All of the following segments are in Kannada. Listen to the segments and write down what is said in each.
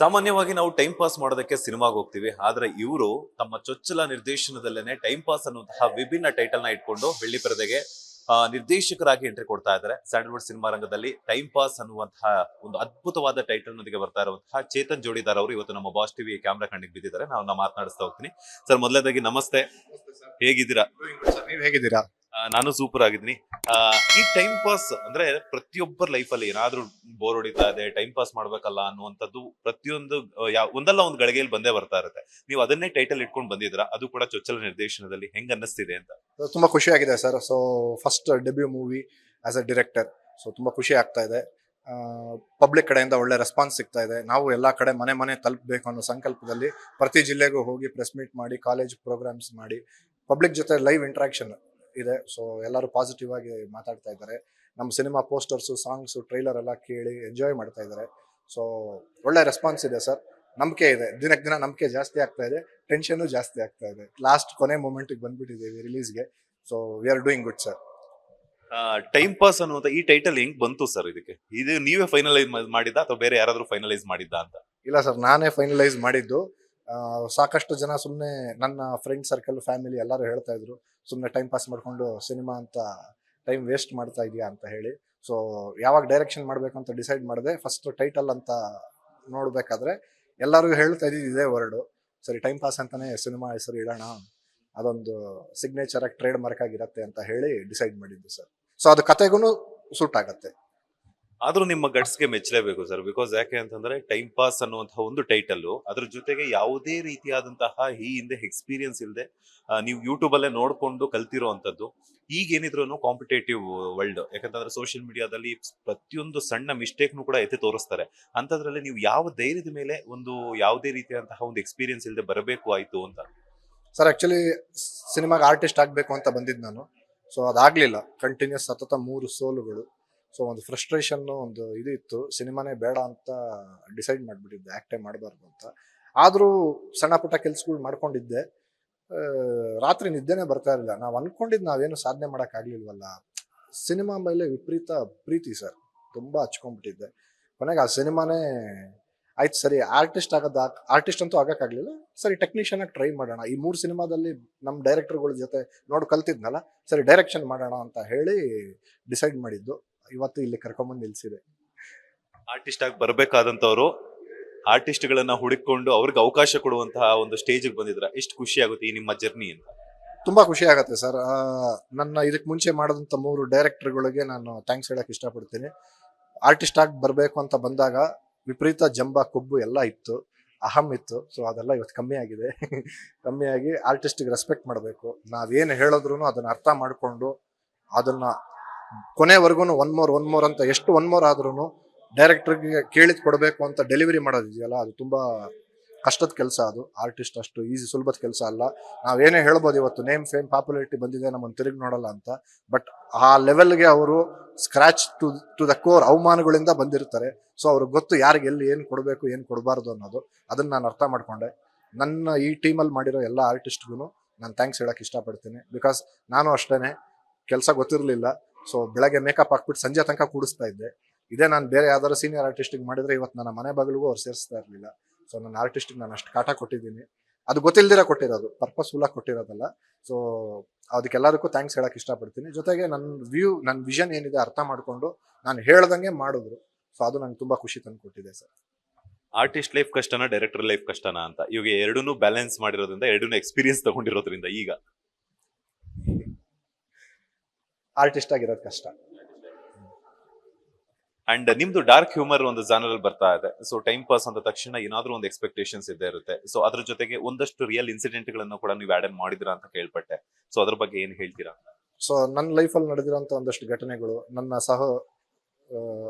ಸಾಮಾನ್ಯವಾಗಿ ನಾವು ಟೈಮ್ ಪಾಸ್ ಮಾಡೋದಕ್ಕೆ ಸಿನಿಮಾಗೆ ಹೋಗ್ತೀವಿ. ಆದ್ರೆ ಇವರು ತಮ್ಮ ಚೊಚ್ಚಲ ನಿರ್ದೇಶನದಲ್ಲೇನೆ ಟೈಮ್ ಪಾಸ್ ಅನ್ನುವಂತಹ ವಿಭಿನ್ನ ಟೈಟಲ್ ನ ಇಟ್ಕೊಂಡು ಬೆಳ್ಳಿ ಪರದೆಗೆ ನಿರ್ದೇಶಕರಾಗಿ ಎಂಟ್ರಿ ಕೊಡ್ತಾ ಇದ್ದಾರೆ. ಸ್ಯಾಂಡಲ್ವುಡ್ ಸಿನಿಮಾ ರಂಗದಲ್ಲಿ ಟೈಮ್ ಪಾಸ್ ಅನ್ನುವಂತಹ ಒಂದು ಅದ್ಭುತವಾದ ಟೈಟಲ್ ನೊಂದಿಗೆ ಬರ್ತಾ ಇರುವಂತಹ ಚೇತನ್ ಜೋಡಿದಾರ್ ಅವರು ಇವತ್ತು ನಮ್ಮ ಬಾಸ್ ಟಿವಿ ಕ್ಯಾಮ್ರಾ ಕಣ್ಣಿಗೆ ಬಿದ್ದಿದ್ದಾರೆ. ನಾವು ಮಾತನಾಡಿಸ್ತಾ ಹೋಗ್ತೀನಿ. ಸರ್, ಮೊದಲನೇದಾಗಿ ನಮಸ್ತೆ, ಹೇಗಿದ್ದೀರಾ? ನೀವ್ ಹೇಗಿದ್ದೀರಾ? ನಾನು ಸೂಪರ್ ಆಗಿದ್ದೀನಿ. ಈ ಟೈಮ್ ಪಾಸ್ ಅಂದ್ರೆ ಪ್ರತಿಯೊಬ್ಬರ ಲೈಫ್ ಅಲ್ಲಿ ಏನಾದ್ರೂ ಬೋರ್ ಹೊಡಿತಾ ಇದೆ, ಟೈಮ್ ಪಾಸ್ ಮಾಡ್ಬೇಕಲ್ಲ ಅನ್ನುವಂಥದ್ದು ಪ್ರತಿಯೊಂದು ಒಂದಲ್ಲ ಒಂದು ಗಳಿಗೆಯಲ್ಲಿ ಬಂದೇ ಬರ್ತಾ ಇರುತ್ತೆ. ನೀವು ಅದನ್ನೇ ಟೈಟಲ್ ಇಟ್ಕೊಂಡು ಬಂದಿದ್ರ, ಅದು ಕೂಡ ಚೊಚ್ಚಲ ನಿರ್ದೇಶನದಲ್ಲಿ. ಹೆಂಗ್ ಅನ್ನಿಸ್ತಿದೆ ಅಂತ? ತುಂಬಾ ಖುಷಿ ಆಗಿದೆ sir. So first debut movie as a director. So ತುಂಬಾ ಖುಷಿ ಆಗ್ತಾ ಇದೆ. ಪಬ್ಲಿಕ್ ಕಡೆಯಿಂದ ಒಳ್ಳೆ ರೆಸ್ಪಾನ್ಸ್ ಸಿಗ್ತಾ ಇದೆ. ನಾವು ಎಲ್ಲಾ ಕಡೆ ಮನೆ ಮನೆ ತಲುಪಬೇಕು ಅನ್ನೋ ಸಂಕಲ್ಪದಲ್ಲಿ ಪ್ರತಿ ಜಿಲ್ಲೆಗೂ ಹೋಗಿ ಪ್ರೆಸ್ ಮೀಟ್ ಮಾಡಿ, ಕಾಲೇಜ್ ಪ್ರೋಗ್ರಾಮ್ಸ್ ಮಾಡಿ, ಪಬ್ಲಿಕ್ ಜೊತೆ ಲೈವ್ ಇಂಟ್ರಾಕ್ಷನ್ ಇದೆ. ಸೊ ಎಲ್ಲರೂ ಪಾಸಿಟಿವ್ ಆಗಿ ಮಾತಾಡ್ತಾ ಇದ್ದಾರೆ. ನಮ್ಮ ಸಿನಿಮಾ ಪೋಸ್ಟರ್ಸು, ಸಾಂಗ್ಸು, ಟ್ರೈಲರ್ ಎಲ್ಲ ಕೇಳಿ ಎಂಜಾಯ್ ಮಾಡ್ತಾ ಇದ್ದಾರೆ. ಸೊ ಒಳ್ಳೆ ರೆಸ್ಪಾನ್ಸ್ ಇದೆ ಸರ್. ನಂಬಿಕೆ ಇದೆ, ದಿನಕ್ಕೆ ದಿನ ನಂಬಿಕೆ ಜಾಸ್ತಿ ಆಗ್ತಾ ಇದೆ, ಟೆನ್ಷನ್ ಜಾಸ್ತಿ ಆಗ್ತಾ ಇದೆ. ಲಾಸ್ಟ್ ಕೊನೆ ಮೂಮೆಂಟ್ ಬಂದ್ಬಿಟ್ಟಿದ್ದೀವಿ ರಿಲೀಸ್ಗೆ. So we are doing good sir. Time pass ಅನ್ನುವಂತ ಈ ಟೈಟಲ್ ಹೆಂಗ್ ಬಂತು ಸರ್? ಇದಕ್ಕೆ ಇದು ನೀವೇ ಫೈನಲೈಸ್ ಮಾಡಿದ್ದ ಅಥವಾ ಬೇರೆ ಯಾರಾದ್ರೂ ಫೈನಲೈಸ್ ಮಾಡಿದ್ದ ಅಂತ? ಇಲ್ಲ ಸರ್, ನಾನೇ ಫೈನಲೈಸ್ ಮಾಡಿದ್ದು. ಸಾಕಷ್ಟು ಜನ ಸುಮ್ಮನೆ ನನ್ನ ಫ್ರೆಂಡ್ ಸರ್ಕಲ್, ಫ್ಯಾಮಿಲಿ ಎಲ್ಲರೂ ಹೇಳ್ತಾ ಇದ್ರು, ಸುಮ್ಮನೆ ಟೈಮ್ ಪಾಸ್ ಮಾಡ್ಕೊಂಡು ಸಿನಿಮಾ ಅಂತ ಟೈಮ್ ವೇಸ್ಟ್ ಮಾಡ್ತಾ ಇದೆಯಾ ಅಂತ ಹೇಳಿ. ಸೊ ಯಾವಾಗ ಡೈರೆಕ್ಷನ್ ಮಾಡ್ಬೇಕು ಅಂತ ಡಿಸೈಡ್ ಮಾಡಿದೆ. ಫಸ್ಟ್ ಟೈಟಲ್ ಅಂತ ನೋಡ್ಬೇಕಾದ್ರೆ ಎಲ್ಲರೂ ಹೇಳ್ತಾ ಇದ್ದಿದ್ದು ಇದೇ ವರ್ಡು. ಸರಿ, ಟೈಮ್ ಪಾಸ್ ಅಂತಾನೆ ಸಿನಿಮಾ ಹೆಸರು ಇಡೋಣ, ಅದೊಂದು ಸಿಗ್ನೇಚರ್ ಆಗಿ ಟ್ರೇಡ್ ಮಾರ್ಕ್ ಆಗಿರತ್ತೆ ಅಂತ ಹೇಳಿ ಡಿಸೈಡ್ ಮಾಡಿದ್ದು ಸರ್. ಸೊ ಅದು ಕತೆಗೂ ಸೂಟ್ ಆಗತ್ತೆ. ಆದ್ರೂ ನಿಮ್ಮ ಗಟ್ಸ್ಗೆ ಮೆಚ್ಚಲೇಬೇಕು ಸರ್. ಬಿಕಾಸ್ ಯಾಕೆ ಅಂತಂದ್ರೆ ಟೈಮ್ ಪಾಸ್ ಅನ್ನುವಂತಹ ಒಂದು ಟೈಟಲ್, ಅದ್ರ ಜೊತೆಗೆ ಯಾವುದೇ ರೀತಿಯಾದಂತಹ ಈ ಹಿಂದೆ ಎಕ್ಸ್ಪೀರಿಯನ್ಸ್ ಇಲ್ಲದೆ ನೀವು ಯೂಟ್ಯೂಬ್ ಅಲ್ಲೇ ನೋಡ್ಕೊಂಡು ಕಲ್ತಿರುವಂತದ್ದು. ಈಗ ಏನಿದ್ರು ಕಾಂಪಿಟೇಟಿವ್ ವರ್ಲ್ಡ್, ಯಾಕಂತಂದ್ರೆ ಸೋಷಿಯಲ್ ಮೀಡಿಯಾದಲ್ಲಿ ಪ್ರತಿಯೊಂದು ಸಣ್ಣ ಮಿಸ್ಟೇಕ್ನು ಕೂಡ ಎತ್ತಿ ತೋರಿಸ್ತಾರೆ. ಅಂತದ್ರಲ್ಲಿ ನೀವು ಯಾವ ಧೈರ್ಯದ ಮೇಲೆ ಒಂದು ಯಾವುದೇ ರೀತಿಯಾದಂತಹ ಒಂದು ಎಕ್ಸ್ಪೀರಿಯನ್ಸ್ ಇಲ್ಲದೆ ಬರಬೇಕು ಆಯ್ತು ಅಂತ? ಸರ್ ಆಕ್ಚುಲಿ ಸಿನಿಮಾಗೆ ಆರ್ಟಿಸ್ಟ್ ಆಗಬೇಕು ಅಂತ ಬಂದಿದ್ದು ನಾನು. ಸೊ ಅದಾಗ್ಲಿಲ್ಲ. ಕಂಟಿನ್ಯೂಸ್ ಸತತ 3 ಸೋಲುಗಳು. ಸೊ ಒಂದು ಫ್ರಸ್ಟ್ರೇಷನ್, ಒಂದು ಇದು ಇತ್ತು. ಸಿನಿಮಾನೇ ಬೇಡ ಅಂತ ಡಿಸೈಡ್ ಮಾಡಿಬಿಟ್ಟಿದ್ದೆ, ಆಕ್ಟೇ ಮಾಡಬಾರ್ದು ಅಂತ. ಆದರೂ ಸಣ್ಣ ಪುಟ್ಟ ಕೆಲ್ಸಗಳು ಮಾಡ್ಕೊಂಡಿದ್ದೆ. ರಾತ್ರಿ ನಿದ್ದೆನೇ ಬರ್ತಾ ಇರಲಿಲ್ಲ. ನಾವು ಅನ್ಕೊಂಡಿದ್ದು ನಾವೇನು ಸಾಧನೆ ಮಾಡೋಕ್ಕಾಗ್ಲಿಲ್ವಲ್ಲ. ಸಿನಿಮಾ ಮೇಲೆ ವಿಪರೀತ ಪ್ರೀತಿ ಸರ್, ತುಂಬ ಹಚ್ಕೊಂಡ್ಬಿಟ್ಟಿದ್ದೆ. ಕೊನೆಗೆ ಆ ಸಿನಿಮಾನೇ ಆಯ್ತು, ಸರಿ ಆರ್ಟಿಸ್ಟ್ ಆರ್ಟಿಸ್ಟ್ ಅಂತೂ ಆಗೋಕ್ಕಾಗಲಿಲ್ಲ, ಸರಿ ಟೆಕ್ನಿಷಿಯನ್ ಆಗಿ ಟ್ರೈ ಮಾಡೋಣ. ಈ 3 ಸಿನಿಮಾದಲ್ಲಿ ನಮ್ಮ ಡೈರೆಕ್ಟರ್ಗಳ ಜೊತೆ ನೋಡಿ ಕಲ್ತಿದ್ನಲ್ಲ, ಸರಿ ಡೈರೆಕ್ಷನ್ ಮಾಡೋಣ ಅಂತ ಹೇಳಿ ಡಿಸೈಡ್ ಮಾಡಿದ್ದು. ಇವತ್ತು ಇಲ್ಲಿ ಕರ್ಕೊಂಬಂದು ನಿಲ್ಸಿದೆ. ಆರ್ಟಿಸ್ಟ್ ಆಗಿ ಬರಬೇಕಾದಂತವ್ರು ಆರ್ಟಿಸ್ಟ್ ಗಳನ್ನ ಹುಡುಕೊಂಡು ಅವ್ರಿಗೆ ಅವಕಾಶ ಕೊಡುವಂತಹ ಒಂದು ಸ್ಟೇಜ್ ಬಂದಿದ್ರ, ಎಷ್ಟು ಖುಷಿ ಆಗುತ್ತೆ ಈ ನಿಮ್ಮ ಜರ್ನಿ ಅಂತ? ತುಂಬಾ ಖುಷಿ ಆಗತ್ತೆ ಸರ್. ನನ್ನ ಇದಕ್ಕೆ ಮುಂಚೆ ಮಾಡಿದಂಥ 3 ಡೈರೆಕ್ಟರ್ಗಳಿಗೆ ನಾನು ಥ್ಯಾಂಕ್ಸ್ ಹೇಳಕ್ ಇಷ್ಟಪಡ್ತೀನಿ. ಆರ್ಟಿಸ್ಟ್ ಆಗಿ ಬರಬೇಕು ಅಂತ ಬಂದಾಗ ವಿಪರೀತ ಜಂಬ, ಕೊಬ್ಬು ಎಲ್ಲ ಇತ್ತು, ಅಹಂ ಇತ್ತು. ಸೊ ಅದೆಲ್ಲ ಇವತ್ತು ಕಮ್ಮಿ ಆಗಿದೆ. ಕಮ್ಮಿಯಾಗಿ ಆರ್ಟಿಸ್ಟಿಗೆ ರೆಸ್ಪೆಕ್ಟ್ ಮಾಡಬೇಕು. ನಾವೇನು ಹೇಳಿದ್ರು ಅದನ್ನ ಅರ್ಥ ಮಾಡಿಕೊಂಡು ಅದನ್ನ ಕೊನೆವರೆಗೂ ಒನ್ ಮೋರ್ ಅಂತ, ಎಷ್ಟು ಒನ್ ಮೋರ್ ಆದ್ರೂ ಡೈರೆಕ್ಟರ್ಗೆ ಕೇಳಿದ್ ಕೊಡಬೇಕು ಅಂತ ಡೆಲಿವರಿ ಮಾಡೋದಿದೆಯಲ್ಲ, ಅದು ತುಂಬಾ ಕಷ್ಟದ ಕೆಲಸ. ಅದು ಆರ್ಟಿಸ್ಟ್ ಅಷ್ಟು ಈಸಿ ಸುಲಭದ ಕೆಲಸ ಅಲ್ಲ. ನಾವೇನೇ ಹೇಳ್ಬೋದು, ಇವತ್ತು ನೇಮ್, ಫೇಮ್, ಪಾಪ್ಯುಲಾರಿಟಿ ಬಂದಿದೆ, ನಮ್ಮನ್ನು ತಿರುಗಿ ನೋಡಲ್ಲ ಅಂತ. ಬಟ್ ಆ ಲೆವೆಲ್ಗೆ ಅವರು ಸ್ಕ್ರಾಚ್ ಟು ದ ಕೋರ್ ಅವಮಾನಗಳಿಂದ ಬಂದಿರ್ತಾರೆ. ಸೊ ಅವ್ರಿಗೆ ಗೊತ್ತು ಯಾರಿಗೆ ಎಲ್ಲಿ ಏನು ಕೊಡಬೇಕು, ಏನು ಕೊಡಬಾರ್ದು ಅನ್ನೋದು. ಅದನ್ನ ನಾನು ಅರ್ಥ ಮಾಡ್ಕೊಂಡೆ. ನನ್ನ ಈ ಟೀಮಲ್ಲಿ ಮಾಡಿರೋ ಎಲ್ಲ ಆರ್ಟಿಸ್ಟ್ಗೂ ನಾನು ಥ್ಯಾಂಕ್ಸ್ ಹೇಳಕ್ ಇಷ್ಟಪಡ್ತೀನಿ. ಬಿಕಾಸ್ ನಾನು ಅಷ್ಟೇನೆ, ಕೆಲಸ ಗೊತ್ತಿರಲಿಲ್ಲ. ಸೊ ಬೆಳಗ್ಗೆ ಮೇಕಪ್ ಹಾಕ್ಬಿಟ್ಟು ಸಂಜೆ ತನಕ ಕೂಡಿಸ್ತಾ ಇದ್ದೆ. ಇದೇ ನಾನು ಬೇರೆ ಯಾವ್ದಾದ್ರು ಸೀನಿಯರ್ ಆರ್ಟಿಸ್ಟಿಗೆ ಮಾಡಿದ್ರೆ ಇವತ್ತು ನನ್ನ ಮನೆ ಬಾಗಿಲಿಗೂ ಅವ್ರು ಸೇರಿಸ್ತಾ ಇರಲಿಲ್ಲ. ಸೊ ನನ್ನ ಆರ್ಟಿಸ್ಟಿಗೆ ನಾನು ಅಷ್ಟು ಕಾಟ ಕೊಟ್ಟಿದ್ದೀನಿ. ಅದು ಗೊತ್ತಿಲ್ದಿರ ಕೊಟ್ಟಿರೋದು, ಪರ್ಪಸ್ಫುಲ್ ಆಗಿ ಕೊಟ್ಟಿರೋದಲ್ಲ. ಸೊ ಅದಕ್ಕೆಲ್ಲದಕ್ಕೂ ಥ್ಯಾಂಕ್ಸ್ ಹೇಳಕ್ ಇಷ್ಟಪಡ್ತೀನಿ. ಜೊತೆಗೆ ನನ್ನ ವಿಷನ್ ಏನಿದೆ ಅರ್ಥ ಮಾಡ್ಕೊಂಡು ನಾನು ಹೇಳ್ದಂಗೆ ಮಾಡಿದ್ರು. ಸೊ ಅದು ನಂಗೆ ತುಂಬಾ ಖುಷಿ ತಂದು ಕೊಟ್ಟಿದೆ ಸರ್. ಆರ್ಟಿಸ್ಟ್ ಲೈಫ್ ಕಷ್ಟನಾ, ಡೈರೆಕ್ಟರ್ ಲೈಫ್ ಕಷ್ಟನಾ ಅಂತ? ಇವಾಗ ಎರಡನ್ನೂ ಬ್ಯಾಲೆನ್ಸ್ ಮಾಡಿರೋದ್ರಿಂದ, ಎರಡನ್ನೂ ಎಕ್ಸ್ಪೀರಿಯನ್ಸ್ ತಗೊಂಡಿರೋದ್ರಿಂದ ಈಗ ಆರ್ಟಿಸ್ಟ್ ಆಗಿರೋದು ಕಷ್ಟ. ಅಂಡ್ ನಿಮ್ದು ಡಾರ್ಕ್ ಹ್ಯೂಮರ್ ಒಂದು ಜಾನರ್ ಅಲ್ಲಿ ಬರ್ತಾ ಇದೆ. ಸೊ ಟೈಮ್ ಪಾಸ್ ಅಂದ ತಕ್ಷಣ ಏನಾದ್ರೂ ಒಂದು ಎಕ್ಸ್ಪೆಕ್ಟೇಷನ್ಸ್ ಇದ್ದೇ ಇರುತ್ತೆ. ಸೊ ಅದ್ರ ಜೊತೆಗೆ ಒಂದಷ್ಟು ರಿಯಲ್ ಇನ್ಸಿಡೆಂಟ್ ಗಳನ್ನು ಕೂಡ ನೀವು ಆಡ್ ಮಾಡಿದಿರಾ ಅಂತ ಕೇಳ್ಪಟ್ಟೆ. ಸೊ ಅದ್ರ ಬಗ್ಗೆ ಏನ್ ಹೇಳ್ತೀರಾ? ಸೊ ನನ್ನ ಲೈಫಲ್ಲಿ ನಡೆದಿರೋಂಥ ಒಂದಷ್ಟು ಘಟನೆಗಳು, ನನ್ನ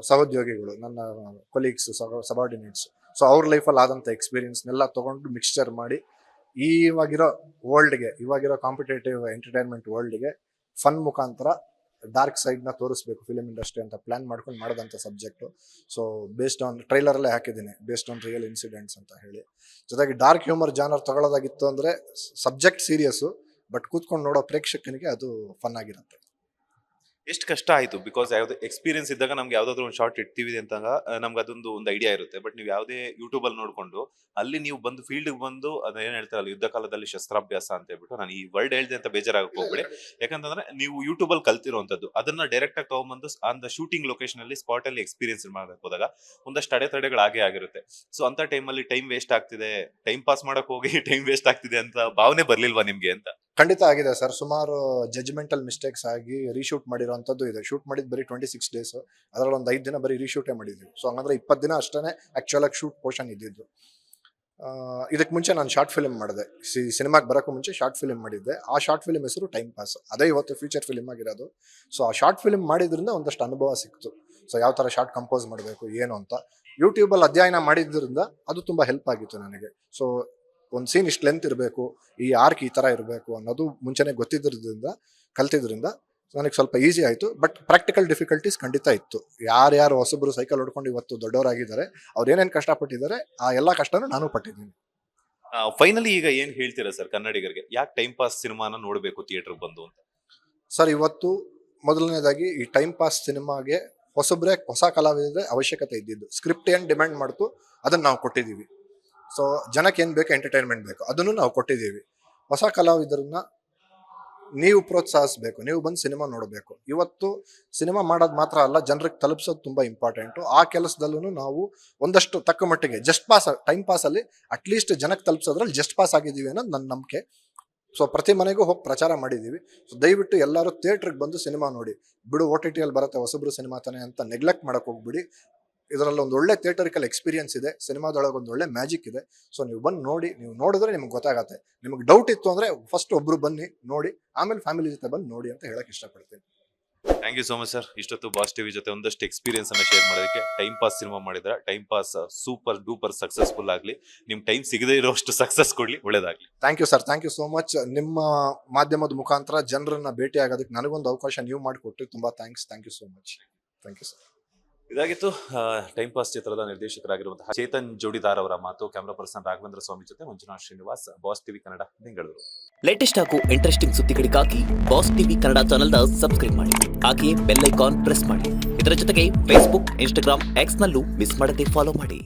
ಸಹೋದ್ಯೋಗಿಗಳು, ನನ್ನ ಕೊಲೀಗ್ಸ್, ಸಬಾರ್ಡಿನೇಟ್ಸ್, ಸೊ ಅವ್ರ ಲೈಫಲ್ಲಿ ಆದಂಥ ಎಕ್ಸ್ಪೀರಿಯನ್ಸ್ನೆಲ್ಲ ತೊಗೊಂಡು ಮಿಕ್ಸ್ಚರ್ ಮಾಡಿ ಇವಾಗಿರೋ ಕಾಂಪಿಟೇಟಿವ್ ಎಂಟರ್ಟೈನ್ಮೆಂಟ್ ವರ್ಲ್ಡ್ಗೆ ಫನ್ ಮುಖಾಂತರ ಡಾರ್ಕ್ ಸೈಡ್ನ ತೋರಿಸ್ಬೇಕು ಫಿಲಿಮ್ ಇಂಡಸ್ಟ್ರಿ ಅಂತ ಪ್ಲಾನ್ ಮಾಡ್ಕೊಂಡು ಮಾಡೋದಂಥ ಸಬ್ಜೆಕ್ಟು. ಸೊ ಬೇಸ್ಡ್ ಆನ್ ಟ್ರೈಲರಲ್ಲೇ ಹಾಕಿದ್ದೀನಿ, ಬೇಸ್ಡ್ ಆನ್ ರಿಯಲ್ ಇನ್ಸಿಡೆಂಟ್ಸ್ ಅಂತ ಹೇಳಿ. ಜೊತೆಗೆ ಡಾರ್ಕ್ ಹ್ಯೂಮರ್ ಜಾನರ್ ತಗೊಳ್ಳೋದಾಗಿತ್ತು ಅಂದರೆ ಸಬ್ಜೆಕ್ಟ್ ಸೀರಿಯಸ್ಸು, ಬಟ್ ಕೂತ್ಕೊಂಡು ನೋಡೋ ಪ್ರೇಕ್ಷಕನಿಗೆ ಅದು ಫನ್ ಆಗಿರುತ್ತೆ. ಎಷ್ಟು ಕಷ್ಟ ಆಯ್ತು ಬಿಕಾಸ್ ಯಾವ್ದು ಎಕ್ಸ್ಪೀರಿಯನ್ಸ್ ಇದ್ದಾಗ ನಮ್ಗೆ ಯಾವ್ದಾದ್ರು ಒಂದು ಶಾರ್ಟ್ ಇಡ್ತೀವಿ ಅಂತಾಗ ನಮ್ಗೆ ಅದೊಂದು ಒಂದು ಐಡಿಯಾ ಇರುತ್ತೆ. ಬಟ್ ನೀವು ಯಾವುದೇ ಯೂಟ್ಯೂಬ್ ಅಲ್ಲಿ ನೋಡ್ಕೊಂಡು ಅಲ್ಲಿ ನೀವು ಬಂದು ಫೀಲ್ಡ್ ಬಂದು ಅದೇನ್ ಹೇಳ್ತಾರಲ್ಲ ಯುದ್ಧ ಕಾಲದಲ್ಲಿ ಶಸ್ತ್ರಾಭ್ಯಾಸ ಅಂತ ಹೇಳ್ಬಿಟ್ಟು, ನಾನು ಈ ವರ್ಡ್ ಹೇಳ್ದೆ ಅಂತ ಬೇಜಾರಾಗಕ್ಕೆ ಹೋಗ್ಬೇಡಿ. ಯಾಕಂತಂದ್ರೆ ನೀವು ಯೂಟ್ಯೂಬ್ ಅಲ್ಲಿ ಕಲ್ತಿರುವಂತದ್ದು ಅದನ್ನ ಡೈರೆಕ್ಟ್ ಆಗಿ ತಗೊಂಡ್ಬಂದು ಆನ್ ದ ಶೂಟಿಂಗ್ ಲೊಕೇಶನ್ ಅಲ್ಲಿ ಸ್ಪಾಟ್ ಅಲ್ಲಿ ಎಕ್ಸ್ಪೀರಿಯನ್ಸ್ ಮಾಡಕ್ ಹೋದಾಗ ಒಂದಷ್ಟು ಅಡೆತಡೆಗಳು ಆಗೇ ಆಗಿರುತ್ತೆ. ಸೊ ಅಂತ ಟೈಮಲ್ಲಿ ಟೈಮ್ ವೇಸ್ಟ್ ಆಗ್ತಿದೆ, ಟೈಮ್ ಪಾಸ್ ಮಾಡಕ್ ಹೋಗಿ ಟೈಮ್ ವೇಸ್ಟ್ ಆಗ್ತಿದೆ ಅಂತ ಭಾವನೆ ಬರ್ಲಿಲ್ವಾ ನಿಮ್ಗೆ ಅಂತ? ಖಂಡಿತ ಆಗಿದೆ ಸರ್. ಸುಮಾರು ಜಜ್ಮೆಂಟಲ್ ಮಿಸ್ಟೇಕ್ಸ್ ಆಗಿ ರೀಶೂಟ್ ಮಾಡಿರೋಂಥದ್ದು ಇದೆ. ಶೂಟ್ ಮಾಡಿದ್ ಬರೀ 26 ಡೇಸ್, ಅದರಲ್ಲಿ ಒಂದು 5 ದಿನ ಬರೀ ರೀಶೂಟೇ ಮಾಡಿದ್ವಿ. ಸೊ ಹಂಗಂದ್ರೆ 20 ದಿನ ಅಷ್ಟೇ ಆಕ್ಚುಲ್ ಆಗಿ ಶೂಟ್ ಪೋರ್ಷನ್ ಇದ್ದಿದ್ದು. ಇದಕ್ಕೆ ಮುಂಚೆ ನಾನು ಶಾರ್ಟ್ ಫಿಲ್ಮ್ ಮಾಡಿದೆ, ಸಿನಿಮಾಗೆ ಬರೋಕ್ಕೂ ಮುಂಚೆ ಶಾರ್ಟ್ ಫಿಲ್ಮ್ ಮಾಡಿದ್ದೆ. ಆ ಶಾರ್ಟ್ ಫಿಲ್ಮ್ ಹೆಸರು ಟೈಮ್ ಪಾಸ್, ಅದೇ ಇವತ್ತು ಫ್ಯೂಚರ್ ಫಿಲ್ಮ್ ಆಗಿರೋದು. ಸೊ ಆ ಶಾರ್ಟ್ ಫಿಲ್ಮ್ ಮಾಡಿದ್ರಿಂದ ಒಂದಷ್ಟು ಅನುಭವ ಸಿಕ್ತು. ಸೊ ಯಾವ ಥರ ಶಾರ್ಟ್ ಕಂಪೋಸ್ ಮಾಡಬೇಕು ಏನು ಅಂತ ಯೂಟ್ಯೂಬಲ್ಲಿ ಅಧ್ಯಯನ ಮಾಡಿದ್ರಿಂದ ಅದು ತುಂಬ ಹೆಲ್ಪ್ ಆಗಿತ್ತು ನನಗೆ. ಸೊ ಒಂದು ಸೀನ್ ಇಷ್ಟು ಲೆಂತ್ ಇರಬೇಕು, ಈ ಆರ್ಕ್ ಈ ಥರ ಇರಬೇಕು ಅನ್ನೋದು ಮುಂಚೆನೇ ಗೊತ್ತಿದ್ದರಿಂದ ಕಲ್ತಿದ್ರಿಂದ ನನಗೆ ಸ್ವಲ್ಪ ಈಸಿ ಆಯಿತು. ಬಟ್ ಪ್ರಾಕ್ಟಿಕಲ್ ಡಿಫಿಕಲ್ಟೀಸ್ ಖಂಡಿತ ಇತ್ತು. ಯಾರ್ಯಾರು ಹೊಸಬ್ರು ಸೈಕಲ್ ಹೊಡ್ಕೊಂಡು ಇವತ್ತು ದೊಡ್ಡವರಾಗಿದ್ದಾರೆ, ಅವ್ರು ಏನೇನು ಕಷ್ಟಪಟ್ಟಿದ್ದಾರೆ ಆ ಎಲ್ಲ ಕಷ್ಟನೂ ನಾನು ಪಟ್ಟಿದ್ದೀನಿ. ಫೈನಲಿ ಈಗ ಏನ್ ಹೇಳ್ತೀರಾ ಸರ್ ಕನ್ನಡಿಗರಿಗೆ, ಯಾಕೆ ಟೈಮ್ ಪಾಸ್ ಸಿನಿಮಾನ ನೋಡ್ಬೇಕು ಥಿಯೇಟರ್ ಬಂದು ಅಂತ? ಸರ್, ಇವತ್ತು ಮೊದಲನೇದಾಗಿ ಈ ಟೈಮ್ ಪಾಸ್ ಸಿನಿಮಾಗೆ ಹೊಸ ಕಲಾವಿದರ ಅವಶ್ಯಕತೆ ಇದ್ದಿದ್ದು. ಸ್ಕ್ರಿಪ್ಟ್ ಏನು ಡಿಮ್ಯಾಂಡ್ ಮಾಡ್ತು ಅದನ್ನು ನಾವು ಕೊಟ್ಟಿದ್ದೀವಿ. ಸೊ ಜನಕ್ಕೆ ಏನು ಬೇಕು, ಎಂಟರ್ಟೈನ್ಮೆಂಟ್ ಬೇಕು, ಅದನ್ನು ನಾವು ಕೊಟ್ಟಿದ್ದೀವಿ. ಹೊಸ ಕಲಾವಿದರನ್ನ ನೀವು ಪ್ರೋತ್ಸಾಹಿಸಬೇಕು, ನೀವು ಬಂದು ಸಿನಿಮಾ ನೋಡಬೇಕು. ಇವತ್ತು ಸಿನಿಮಾ ಮಾಡೋದು ಮಾತ್ರ ಅಲ್ಲ, ಜನರಿಗೆ ತಲುಪಿಸೋದು ತುಂಬ ಇಂಪಾರ್ಟೆಂಟು. ಆ ಕೆಲಸದಲ್ಲೂ ನಾವು ಒಂದಷ್ಟು ತಕ್ಕ ಮಟ್ಟಿಗೆ ಜಸ್ಟ್ ಪಾಸ್, ಟೈಮ್ ಪಾಸಲ್ಲಿ ಅಟ್ಲೀಸ್ಟ್ ಜನಕ್ಕೆ ತಲುಪಿಸೋದ್ರಲ್ಲಿ ಜಸ್ಟ್ ಪಾಸ್ ಆಗಿದ್ದೀವಿ ಅನ್ನೋದು ನನ್ನ ನಂಬಿಕೆ. ಸೊ ಪ್ರತಿ ಮನೆಗೂ ಹೋಗಿ ಪ್ರಚಾರ ಮಾಡಿದ್ದೀವಿ. ಸೊ ದಯವಿಟ್ಟು ಎಲ್ಲರೂ ಥಿಯೇಟ್ರಿಗೆ ಬಂದು ಸಿನಿಮಾ ನೋಡಿ. ಬಿಡು OTT ಅಲ್ಲಿ ಬರುತ್ತೆ ಹೊಸಬ್ರು ಸಿನಿಮಾ ತಾನೆ ಅಂತ ನೆಗ್ಲೆಕ್ಟ್ ಮಾಡಕ್ಕೆ ಹೋಗ್ಬಿಡಿ. ಇದರಲ್ಲಿ ಒಂದು ಒಳ್ಳೆ ಥಿಯೇಟರಿಕಲ್ ಎಕ್ಸ್ಪೀರಿಯನ್ಸ್ ಇದೆ, ಸಿನಿಮಾದೊಳಗೆ ಒಂದು ಒಳ್ಳೆ ಮ್ಯಾಜಿಕ್ ಇದೆ. ಸೊ ನೀವು ಬಂದು ನೋಡಿ, ನೀವು ನೋಡಿದ್ರೆ ನಿಮ್ಗೆ ಗೊತ್ತಾಗತ್ತೆ. ನಿಮ್ಗೆ ಡೌಟ್ ಇತ್ತು ಅಂದರೆ ಫಸ್ಟ್ ಒಬ್ರು ಬನ್ನಿ ನೋಡಿ, ಆಮೇಲೆ ಫ್ಯಾಮಿಲಿ ಜೊತೆ ಬಂದು ನೋಡಿ ಅಂತ ಹೇಳಕ್ ಇಷ್ಟಪಡ್ತೀನಿ. Thank you so much sir. ಇಷ್ಟೊತ್ತು ಬಾಸ್ ಟಿವಿ ಜೊತೆ ಒಂದಷ್ಟು ಎಕ್ಸ್ಪೀರಿಯನ್ಸ್ ಅನ್ನ ಶೇರ್ ಮಾಡೋದಕ್ಕೆ. ಟೈಮ್ ಪಾಸ್ ಸಿನಿಮಾ ಮಾಡಿದ್ರೆ time pass super duper successful ಆಗಲಿ, ನಿಮ್ ಟೈಮ್ ಸಿಗದೇ ಇರೋಷ್ಟು ಸಕ್ಸಸ್ ಕೊಡ್ಲಿ, ಒಳ್ಳೇದಾಗ್ಲಿ. Thank you sir, thank you so much. ನಿಮ್ಮ ಮಾಧ್ಯಮದ ಮುಖಾಂತರ ಜನರನ್ನ ಭೇಟಿ ಆಗೋದಕ್ಕೆ ನನಗೊಂದು ಅವಕಾಶ ನೀವು ಮಾಡಿಕೊಟ್ರಿ, ತುಂಬಾ thanks. Thank you so much. Thank you sir. ಇದಾಗಿತ್ತು ಟೈಮ್ ಪಾಸ್ ಚಿತ್ರದ ನಿರ್ದೇಶಕರಾಗಿರುವಂತಹ ಚೇತನ್ ಜೋಡಿದಾರ್ ಅವರ ಮಾತು. ಕ್ಯಾಮರಾ ಪರ್ಸನ್ ರಾಘವೇಂದ್ರ ಸ್ವಾಮಿ ಜೊತೆ Manjunath Srinivas, boss TV Kannada, Bengaluru. Latest ಹಾಗೂ ಇಂಟ್ರೆಸ್ಟಿಂಗ್ ಸುದ್ದಿಗಳಿಗಾಗಿ ಬಾಸ್ ಟಿವಿ ಕನ್ನಡ ಚಾನೆಲ್ನ ಸಬ್ಸ್ಕ್ರೈಬ್ ಮಾಡಿ, ಹಾಗೆಯೇ ಬೆಲ್ ಐಕಾನ್ ಪ್ರೆಸ್ ಮಾಡಿ. ಇದರ ಜೊತೆಗೆ ಫೇಸ್ಬುಕ್, ಇನ್ಸ್ಟಾಗ್ರಾಮ್, ಎಕ್ಸ್ ನಲ್ಲೂ ಮಿಸ್ ಮಾಡದೆ ಫಾಲೋ ಮಾಡಿ.